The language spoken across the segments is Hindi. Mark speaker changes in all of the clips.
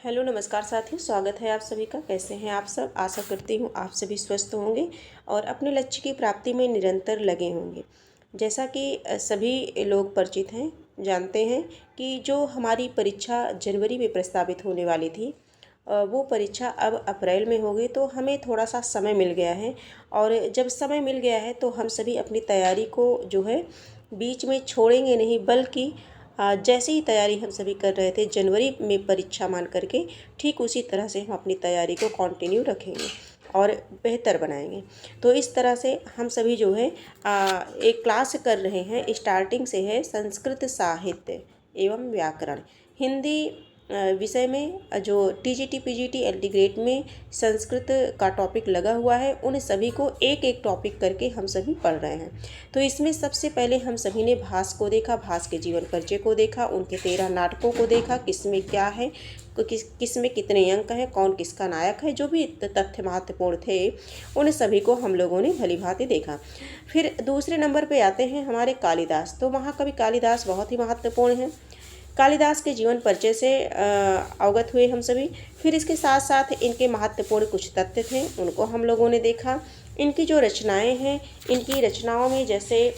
Speaker 1: हेलो नमस्कार साथियों, स्वागत है आप सभी का। कैसे हैं आप सब? आशा करती हूँ आप सभी स्वस्थ होंगे और अपने लक्ष्य की प्राप्ति में निरंतर लगे होंगे। जैसा कि सभी लोग परिचित हैं, जानते हैं कि जो हमारी परीक्षा जनवरी में प्रस्तावित होने वाली थी, वो परीक्षा अब अप्रैल में होगी। तो हमें थोड़ा सा समय मिल गया है और जब समय मिल गया है तो हम सभी अपनी तैयारी को जो है बीच में छोड़ेंगे नहीं, बल्कि जैसे ही तैयारी हम सभी कर रहे थे जनवरी में परीक्षा मान करके, ठीक उसी तरह से हम अपनी तैयारी को कंटिन्यू रखेंगे और बेहतर बनाएंगे। तो इस तरह से हम सभी जो है एक क्लास कर रहे हैं। स्टार्टिंग से है संस्कृत साहित्य एवं व्याकरण, हिंदी विषय में जो टीजीटी पीजीटी एलटी ग्रेड में संस्कृत का टॉपिक लगा हुआ है, उन सभी को एक एक टॉपिक करके हम सभी पढ़ रहे हैं। तो इसमें सबसे पहले हम सभी ने भास को देखा, भास के जीवन परिचय को देखा, उनके 13 नाटकों को देखा, किसमें क्या है, किसमें कितने अंक हैं, कौन किसका नायक है, जो भी तथ्य महत्वपूर्ण थे उन सभी को हम लोगों ने भलीभांति देखा। फिर दूसरे नंबर पे आते हैं हमारे कालिदास। तो महाकवि कालिदास बहुत ही महत्वपूर्ण हैं। कालिदास के जीवन परिचय से अवगत हुए हम सभी। फिर इसके साथ साथ इनके महत्वपूर्ण कुछ तथ्य थे, उनको हम लोगों ने देखा। इनकी जो रचनाएं हैं, इनकी रचनाओं में जैसे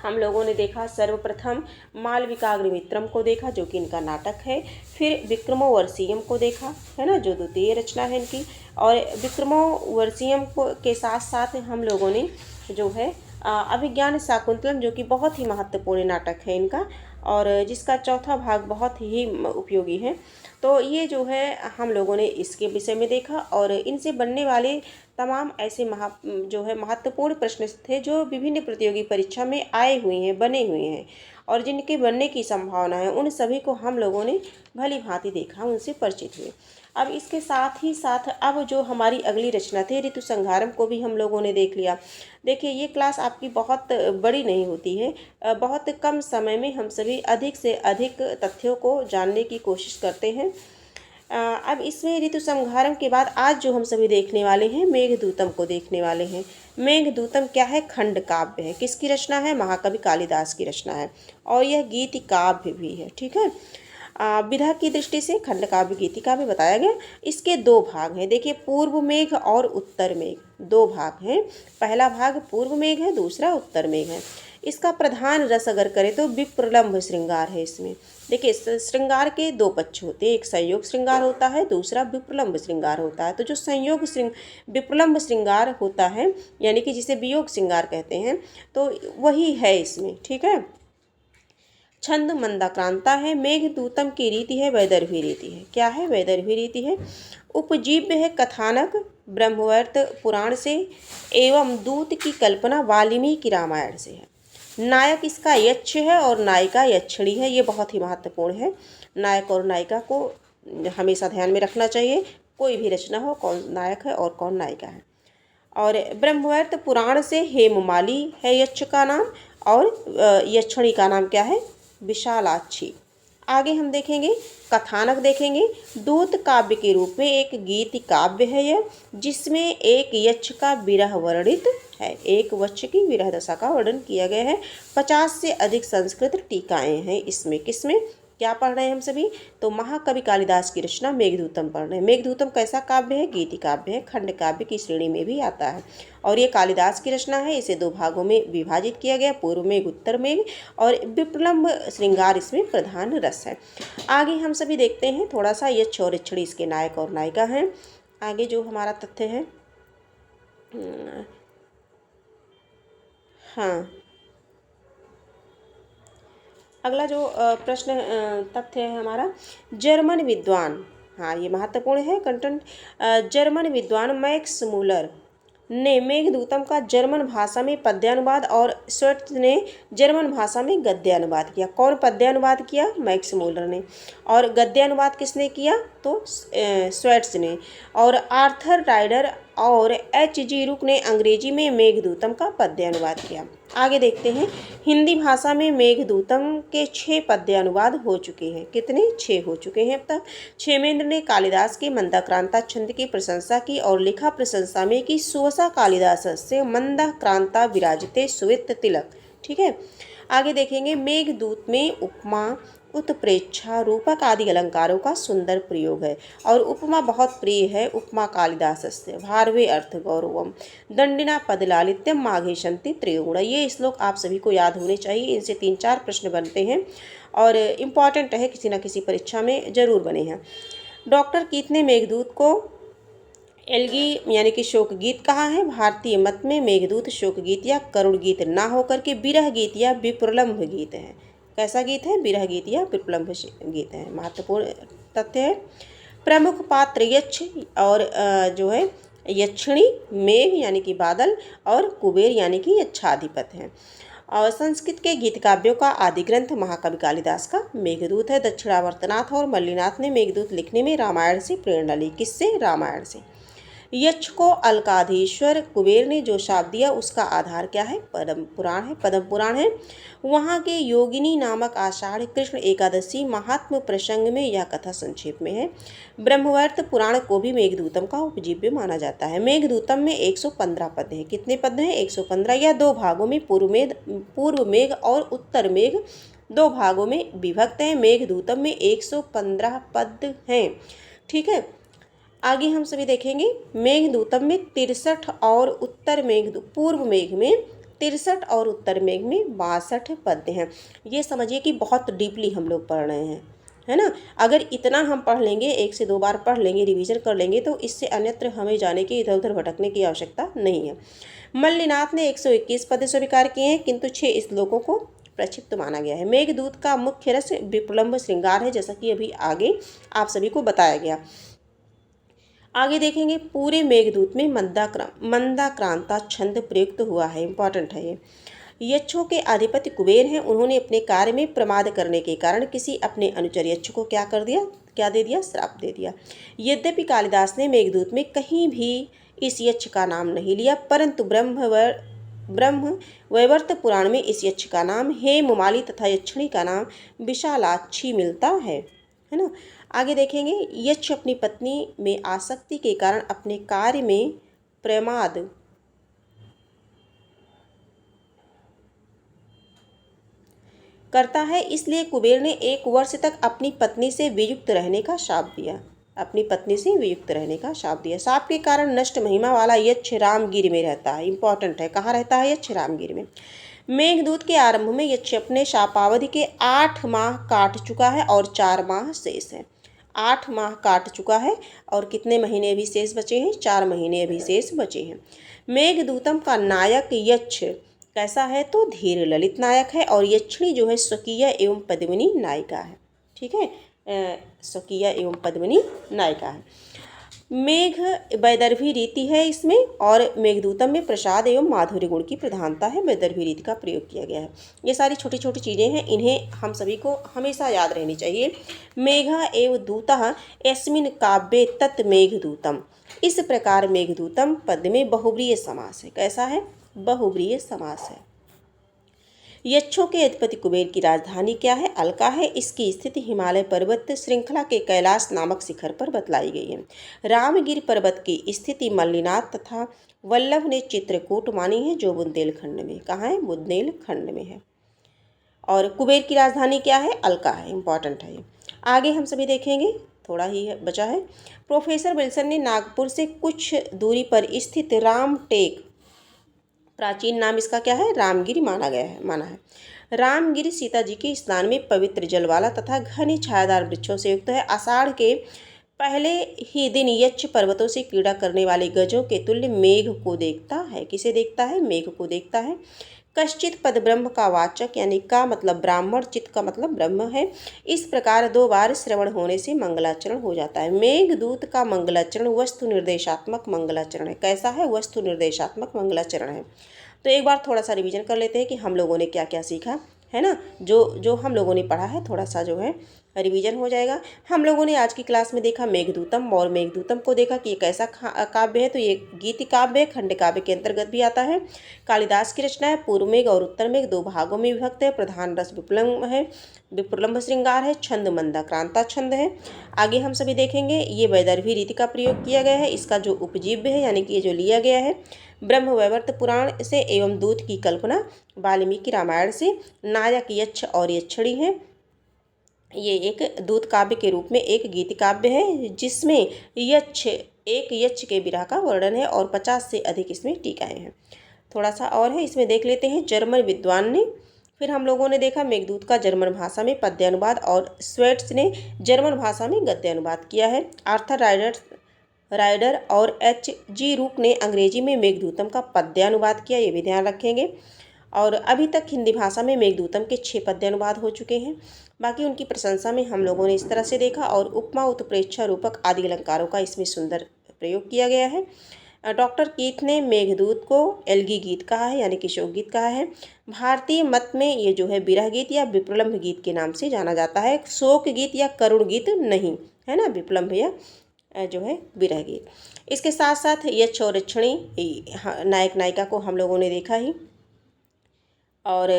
Speaker 1: हम लोगों ने देखा, सर्वप्रथम मालविकाग्निमित्रम को देखा जो कि इनका नाटक है। फिर विक्रमोर्वशीयम को देखा, है ना, जो द्वितीय रचना है इनकी। और विक्रमोर्वशीयम को के साथ साथ हम लोगों ने जो है अभिज्ञान शाकुंतलम, जो कि बहुत ही महत्वपूर्ण नाटक है इनका और जिसका चौथा भाग बहुत ही उपयोगी है। तो ये जो है हम लोगों ने इसके विषय में देखा और इनसे बनने वाले तमाम ऐसे जो है महत्वपूर्ण प्रश्न थे जो विभिन्न प्रतियोगी परीक्षा में आए हुए हैं, बने हुए हैं और जिनके बनने की संभावना है, उन सभी को हम लोगों ने भली भांति देखा, उनसे परिचित हुए। अब इसके साथ ही साथ अब जो हमारी अगली रचना थी ऋतु संहारम को भी हम लोगों ने देख लिया। देखिए, ये क्लास आपकी बहुत बड़ी नहीं होती है, बहुत कम समय में हम सभी अधिक से अधिक तथ्यों को जानने की कोशिश करते हैं। अब इसमें ऋतु संहारम के बाद आज जो हम सभी देखने वाले हैं, मेघदूतम को देखने वाले हैं। मेघदूतम क्या है? खंड काव्य है। किसकी रचना है? महाकवि कालिदास की रचना है और यह गीति काव्य भी है। ठीक है, विधा की दृष्टि से खंड काव्य गीति काव्य बताया गया। इसके दो भाग हैं। देखिए, पूर्व मेघ और उत्तर मेघ, दो भाग हैं। पहला भाग पूर्व मेघ है, दूसरा उत्तर मेघ है। इसका प्रधान रस अगर करें तो विप्रलंभ श्रृंगार है इसमें। देखिए, श्रृंगार के दो पक्ष होते हैं, एक संयोग श्रृंगार होता है, दूसरा विप्रलंभ श्रृंगार होता है। तो जो विप्रलंभ श्रृंगार होता है, यानी कि जिसे वियोग श्रृंगार कहते हैं, तो वही है इसमें। ठीक है, छंद मंदाक्रांता है। मेघदूतम की रीति है वैदर्भी रीति है। क्या है? वैदर्भी रीति है। उपजीव्य है कथानक ब्रह्मवर्त पुराण से एवं दूत की कल्पना वाल्मीकि रामायण से है। नायक इसका यक्ष है और नायिका यक्षिणी है। ये बहुत ही महत्वपूर्ण है। नायक और नायिका को हमेशा ध्यान में रखना चाहिए, कोई भी रचना हो, कौन नायक है और कौन नायिका है। और ब्रह्मवर्त पुराण से हेममाली है यक्ष का नाम और यक्षिणी का नाम क्या है? विशालाक्षी। आगे हम देखेंगे, कथानक देखेंगे। दूत काव्य के रूप में एक गीत काव्य है यह, जिसमें एक यक्ष का विरह वर्णित है, एक वक्ष की विरह दशा का वर्णन किया गया है। 50 से अधिक संस्कृत टीकाएं हैं इसमें। किसमें क्या पढ़ रहे हैं हम सभी? तो महाकवि कालिदास की रचना मेघदूतम पढ़ रहे हैं। मेघदूतम कैसा काव्य है? गीति काव्य है, खंड काव्य की श्रेणी में भी आता है और ये कालिदास की रचना है। इसे दो भागों में विभाजित किया गया, पूर्व मेघ उत्तर मेघ, और विप्रलंभ श्रृंगार इसमें प्रधान रस है। आगे हम सभी देखते हैं थोड़ा सा, यक्ष और यक्षिणी इसके नायक और नायिका हैं। आगे जो हमारा तथ्य है, हाँ, अगला जो प्रश्न तथ्य है हमारा, जर्मन विद्वान, हाँ ये महत्वपूर्ण है कंटेंट। जर्मन विद्वान मैक्स मूलर ने मेघदूतम का जर्मन भाषा में पद्यानुवाद और स्वेट्स ने जर्मन भाषा में गद्यानुवाद किया। कौन पद्यानुवाद किया? मैक्स मूलर ने। और गद्यानुवाद किसने किया? तो स्वेट्स ने। और आर्थर राइडर और H.G. रुक ने अंग्रेजी में मेघदूतम का पद्यानुवाद किया। आगे देखते हैं, हिंदी भाषा में मेघदूतम के 6 पद्यानुवाद हो चुके हैं। कितने? 6 हो चुके हैं अब तक। क्षेमेंद्र ने कालिदास के मंदाक्रांता छंद की प्रशंसा की और लिखा प्रशंसा में कि सुवसा कालिदास से मंदाक्रांता विराजते सुवित तिलक। ठीक है, आगे देखेंगे, मेघदूत में उपमा उत्प्रेक्षा रूपक आदि अलंकारों का सुंदर प्रयोग है। और उपमा बहुत प्रिय है। उपमा कालिदासस्य भारवे अर्थ गौरवम दंडिना पद लालित्यम माघेशंति त्रिगुण। ये श्लोक आप सभी को याद होने चाहिए। इनसे 3-4 प्रश्न बनते हैं और इम्पॉर्टेंट है, किसी न किसी परीक्षा में जरूर बने हैं। डॉक्टर कीथ ने मेघदूत को एल्गी यानी कि शोक गीत कहा है। भारतीय मत में मेघदूत शोक गीत या करुण गीत ना होकर के विरह गीत या विप्रलंभ गीत है। कैसा गीत है? विरह गीत या विप्रलंभ गीत है। महत्वपूर्ण तथ्य है। प्रमुख पात्र यक्ष और जो है यक्षिणी, मेघ यानी कि बादल और कुबेर यानी कि यक्षाधिपत हैं। और संस्कृत के गीत काव्यों का आदि ग्रंथ महाकवि कालिदास का मेघदूत है। दक्षिणावर्तनाथ और मल्लिनाथ ने मेघदूत लिखने में रामायण से प्रेरणा ली। किससे? रामायण से। यक्ष को अलकाधीश्वर कुबेर ने जो शाप दिया उसका आधार क्या है? पद्म पुराण है। पद्म पुराण है। वहाँ के योगिनी नामक आषाढ़ कृष्ण एकादशी महात्म प्रसंग में यह कथा संक्षेप में है। ब्रह्मवर्त पुराण को भी मेघदूतम का उपजीव्य माना जाता है। मेघदूतम में 115 पद हैं। कितने पद हैं? 115। यह 2 भागों में पूर्व मेघ और उत्तर मेघ 2 भागों में विभक्त हैं। मेघदूतम में 115 पद हैं। ठीक है। आगे हम सभी देखेंगे मेघदूतम में 63 और पूर्व मेघ में 63 और उत्तर मेघ में 62 पद्य हैं। ये समझिए कि बहुत डीपली हम लोग पढ़ रहे हैं, है ना। अगर इतना हम पढ़ लेंगे, 1 से 2 बार पढ़ लेंगे, रिवीजन कर लेंगे, तो इससे अन्यत्र हमें जाने की, इधर उधर भटकने की आवश्यकता नहीं है। मल्लिनाथ ने 121 पद्य स्वीकार किए हैं, किंतु 6 श्लोकों को प्रक्षिप्त माना गया है। मेघदूत का मुख्य रस विप्रलंभ श्रृंगार है, जैसा कि अभी आगे आप सभी को बताया गया। आगे देखेंगे पूरे मेघदूत में मंदाक्रांता छंद प्रयुक्त हुआ है। इंपॉर्टेंट है ये। यक्षों के अधिपति कुबेर हैं। उन्होंने अपने कार्य में प्रमाद करने के कारण किसी अपने अनुचर यक्ष को क्या कर दिया? क्या दे दिया? श्राप दे दिया। यद्यपि कालिदास ने मेघदूत में कहीं भी इस यक्ष का नाम नहीं लिया, परंतु ब्रह्म वैवर्त पुराण में इस यक्ष का नाम हेममाली तथा यक्षिणी का नाम विशालाक्षी मिलता है ना। आगे देखेंगे यक्ष अपनी पत्नी में आसक्ति के कारण अपने कार्य में प्रमाद करता है, इसलिए कुबेर ने 1 वर्ष तक अपनी पत्नी से वियुक्त रहने का शाप दिया। अपनी पत्नी से वियुक्त रहने का शाप दिया। शाप के कारण नष्ट महिमा वाला यक्ष रामगिर में रहता है। इंपॉर्टेंट है। कहाँ रहता है यक्ष? रामगिर में। मेघदूत के आरंभ में यक्ष अपने शापावधि के 8 माह काट चुका है और 4 माह शेष है। 8 माह काट चुका है और कितने महीने अभी शेष बचे हैं? 4 महीने अभी शेष बचे हैं। मेघदूतम का नायक यक्ष कैसा है? तो धीर ललित नायक है और यक्षिणी जो है स्वकीय एवं पद्मिनी नायिका है। ठीक है, स्वकीय एवं पद्मिनी नायिका है। मेघ वैदर्भी रीति है इसमें, और मेघदूतम में प्रसाद एवं माधुर्य गुण की प्रधानता है। वैदर्भी रीति का प्रयोग किया गया है। ये सारी छोटी छोटी चीज़ें हैं, इन्हें हम सभी को हमेशा याद रहनी चाहिए। मेघ एव दूतः यस्मिन् काव्ये तत् मेघदूतम। इस प्रकार मेघदूतम पद में बहुव्रीहि समास है। कैसा है? बहुव्रीहि समास है। यक्षों के अधिपति कुबेर की राजधानी क्या है? अलका है। इसकी स्थिति हिमालय पर्वत श्रृंखला के कैलाश नामक शिखर पर बतलाई गई है। रामगिर पर्वत की स्थिति मल्लिनाथ तथा वल्लभ ने चित्रकूट मानी है, जो बुंदेलखंड में। कहाँ है? बुंदेलखंड में है। और कुबेर की राजधानी क्या है? अलका है। इंपॉर्टेंट है। आगे हम सभी देखेंगे, थोड़ा ही बचा है। प्रोफेसर विल्सन ने नागपुर से कुछ दूरी पर स्थित रामटेक, प्राचीन नाम इसका क्या है? रामगिरी माना है। रामगिरी सीता जी के स्नान में पवित्र जल वाला तथा घने छायादार वृक्षों से युक्त है। आषाढ़ के पहले ही दिन यक्ष पर्वतों से क्रीड़ा करने वाले गजों के तुल्य मेघ को देखता है। किसे देखता है? मेघ को देखता है। कश्चित पद ब्रह्म का वाचक, यानी का मतलब ब्राह्मण, चित का मतलब ब्रह्म है। इस प्रकार 2 बार श्रवण होने से मंगलाचरण हो जाता है। मेघदूत का मंगलाचरण वस्तु निर्देशात्मक मंगलाचरण है। कैसा है? वस्तु निर्देशात्मक मंगलाचरण है। तो एक बार थोड़ा सा रिवीजन कर लेते हैं कि हम लोगों ने क्या क्या सीखा है ना। जो हम लोगों ने पढ़ा है, थोड़ा सा जो है रिवीजन हो जाएगा। हम लोगों ने आज की क्लास में देखा मेघदूतम, और मेघदूतम को देखा कि ये कैसा काव्य है। तो ये गीति काव्य है, खंड काव्य के अंतर्गत भी आता है। कालिदास की रचना है। पूर्व मेघ और उत्तर मेघ 2 भागों में विभक्त है। प्रधान रस विप्रलंभ श्रृंगार है। छंद मंदाक्रांता छंद है। आगे हम सभी देखेंगे ये वैदर्भी रीति का प्रयोग किया गया है। इसका जो उपजीव्य है, यानी कि ये जो लिया गया है ब्रह्म वैवर्त पुराण से, एवं दूत की कल्पना वाल्मीकि रामायण से। नायक यक्ष और यक्षिणी है। ये एक दूत काव्य के रूप में एक गीत काव्य है, जिसमें यक्ष के विरह का वर्णन है और 50 से अधिक इसमें टीकाएँ हैं। थोड़ा सा और है, इसमें देख लेते हैं। जर्मन विद्वान ने, फिर हम लोगों ने देखा मेघदूत का जर्मन भाषा में पद्य अनुवाद और स्वेट्स ने जर्मन भाषा में गद्य अनुवाद किया है। आर्थर राइडर और H.G. रूक ने अंग्रेजी में मेघदूतम का पद्य अनुवाद किया, ये भी ध्यान रखेंगे। और अभी तक हिंदी भाषा में मेघदूतम के 6 पद्य अनुवाद हो चुके हैं। बाकी उनकी प्रशंसा में हम लोगों ने इस तरह से देखा, और उपमा, उत्प्रेक्षा, रूपक आदि अलंकारों का इसमें सुंदर प्रयोग किया गया है। डॉक्टर कीथ ने मेघदूत को एल्गी गीत कहा है, यानी कि शोक गीत कहा है। भारतीय मत में ये जो है विरह गीत या विप्रलंभ गीत के नाम से जाना जाता है, शोक गीत या करुण गीत नहीं, है ना, विप्रलंभ या जो है विरह गीत। इसके साथ साथ यक्ष और यक्षिणी नायक नायिका को हम लोगों ने देखा ही। और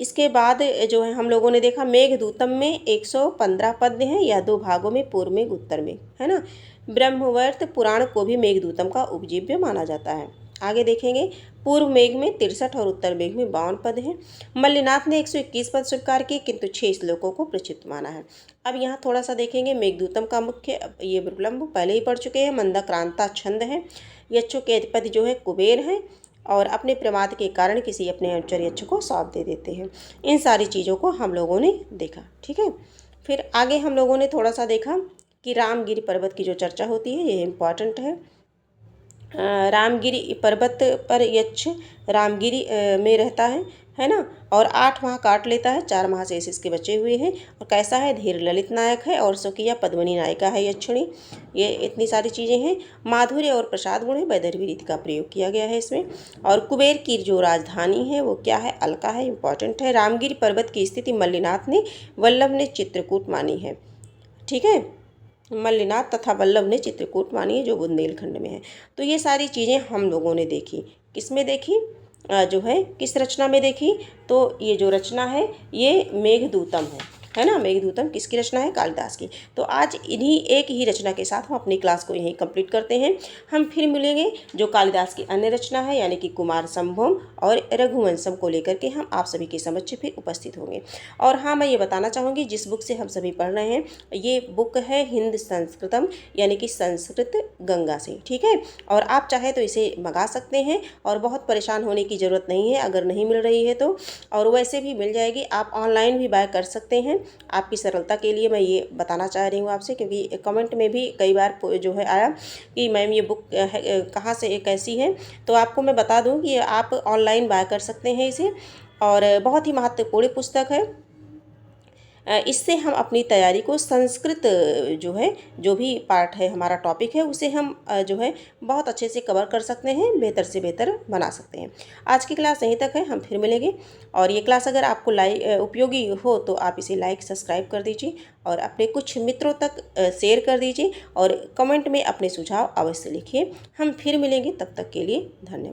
Speaker 1: इसके बाद जो है हम लोगों ने देखा मेघदूतम में 115 पद्य हैं, या 2 भागों में, पूर्व मेघ उत्तर मेघ, है ना। ब्रह्मवर्त पुराण को भी मेघदूतम का उपजीव्य माना जाता है। आगे देखेंगे, पूर्व मेघ में 63 और उत्तर मेघ में 52 पद हैं। मल्लिनाथ ने 121 पद स्वीकार किए, किंतु 6 श्लोकों को प्रचित माना है। अब यहाँ थोड़ा सा देखेंगे मेघदूतम का मुख्य, ये विप्रलंभ पहले ही पढ़ चुके हैं। मंदाक्रांता छंद है। यक्षों के अधिपति जो है कुबेर हैं, और अपने प्रमाद के कारण किसी अपने अनुचर यक्ष को सौंप दे देते हैं। इन सारी चीज़ों को हम लोगों ने देखा, ठीक है। फिर आगे हम लोगों ने थोड़ा सा देखा कि रामगिरी पर्वत की जो चर्चा होती है, ये इम्पॉर्टेंट है। रामगिरी पर्वत पर यक्ष रामगिरी में रहता है ना, और 8 माह काट लेता है, 4 माह से इसके बचे हुए हैं। और कैसा है, धीर ललित नायक है, और स्वकीय पद्मिनी नायिका है यक्षिणी। ये इतनी सारी चीज़ें हैं। माधुर्य और प्रसाद गुण है, वैदर्भी रीति का प्रयोग किया गया है इसमें। और कुबेर की जो राजधानी है वो क्या है, अलका है, इंपॉर्टेंट है। रामगिरी पर्वत की स्थिति मल्लिनाथ ने, वल्लभ ने चित्रकूट मानी है, ठीक है। मल्लिनाथ तथा वल्लभ ने चित्रकूट मानी है, जो बुंदेलखंड में है। तो ये सारी चीज़ें हम लोगों ने देखी। किसमें देखी, जो है किस रचना में देखी, तो ये जो रचना है ये मेघदूतम है ना। मेघदूतम किसकी रचना है, कालिदास की। तो आज इन्हीं एक ही रचना के साथ हम अपनी क्लास को यहीं कंप्लीट करते हैं। हम फिर मिलेंगे जो कालिदास की अन्य रचना है, यानी कि कुमार संभवम और रघुवंशम को लेकर के हम आप सभी के समक्ष फिर उपस्थित होंगे। और हाँ, मैं ये बताना चाहूँगी, जिस बुक से हम सभी पढ़ रहे हैं, ये बुक है हिंद संस्कृतम, यानी कि संस्कृत गंगा से, ठीक है। और आप चाहे तो इसे मंगा सकते हैं, और बहुत परेशान होने की ज़रूरत नहीं है अगर नहीं मिल रही है तो। और वैसे भी मिल जाएगी, आप ऑनलाइन भी बाय कर सकते हैं। आपकी सरलता के लिए मैं ये बताना चाह रही हूँ आपसे, क्योंकि कमेंट में भी कई बार जो है आया कि मैम ये बुक कहाँ से, कैसी है। तो आपको मैं बता दूँ कि आप ऑनलाइन बाय कर सकते हैं इसे, और बहुत ही महत्वपूर्ण पुस्तक है। इससे हम अपनी तैयारी को संस्कृत जो है, जो भी पार्ट है हमारा टॉपिक है, उसे हम जो है बहुत अच्छे से कवर कर सकते हैं, बेहतर से बेहतर बना सकते हैं। आज की क्लास यहीं तक है, हम फिर मिलेंगे। और ये क्लास अगर आपको उपयोगी हो तो आप इसे लाइक सब्सक्राइब कर दीजिए, और अपने कुछ मित्रों तक शेयर कर दीजिए, और कमेंट में अपने सुझाव अवश्य लिखिए। हम फिर मिलेंगे, तब तक के लिए धन्यवाद।